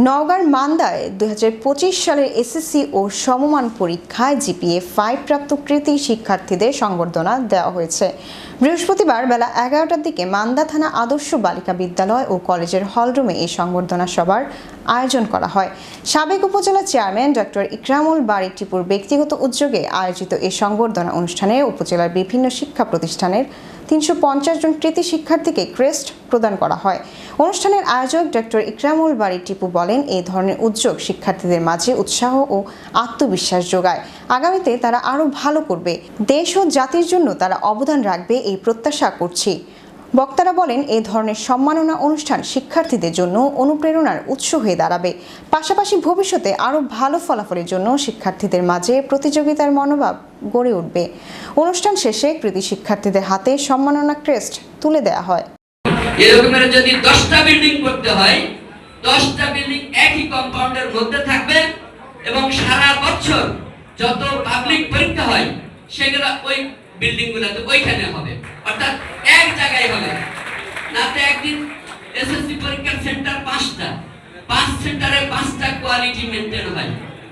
নওগাঁর মান্দায় 2025 সালের এসএসসি ও সমমান পরীক্ষায় জিপিএ 5 প্রাপ্ত কৃতী শিক্ষার্থীদের সংবর্ধনা দেওয়া হয়েছে। বৃহস্পতিবার বেলা 11টার দিকে মান্দা থানা আদর্শ বালিকা বিদ্যালয় ও কলেজের হলরুমে এই সংবর্ধনা সভার আয়োজন করা হয়। সাবেক উপজেলা চেয়ারম্যান ডক্টর ইকরামুল বারী টিপুর ব্যক্তিগত উদ্যোগে আয়োজিত এই সংবর্ধনা অনুষ্ঠানে উপজেলার বিভিন্ন শিক্ষা প্রতিষ্ঠানের 350 জন কৃতী শিক্ষার্থীকে ক্রেস্ট প্রদান করা হয়। অনুষ্ঠানের আয়োজক ডক্টর ইকরামুল বারী টিপু বলেন, এই ধরনের উদ্যোগ শিক্ষার্থীদের মাঝে উৎসাহ ও আত্মবিশ্বাস যোগায়। আগামীতে তারা আরও ভালো করবে, দেশ ও জাতির জন্য তারা অবদান রাখবে এই প্রত্যাশা করছি। বক্তারা বলেন, এই ধরনের সম্মাননা অনুষ্ঠান শিক্ষার্থীদের জন্য অনুপ্রেরণার উৎস হয়ে দাঁড়াবে। পাশাপাশি ভবিষ্যতে আরও ভালো ফলাফলের জন্য শিক্ষার্থীদের মাঝে প্রতিযোগিতার মনোভাব গড়ে উঠবে। অনুষ্ঠান শেষে কৃতী শিক্ষার্থীদের হাতে সম্মাননা ক্রেস্ট তুলে দেওয়া হয়। এরকমের যদি 10টা বিল্ডিং করতে হয়, 10টা বিল্ডিং একই কম্পাউন্ডের মধ্যে থাকবে এবং সারা বছর যত পাবলিক পরীক্ষা হয় সেগুলো ওই বিল্ডিংগুলোতে ওইখানে হবে, অর্থাৎ এক জায়গায় হবে। নাতে একদিন এসএসসি পরীক্ষার সেন্টার 5টা, 5 সেন্টারে 5টা কোয়ালিটি মেইনটেইন হয়।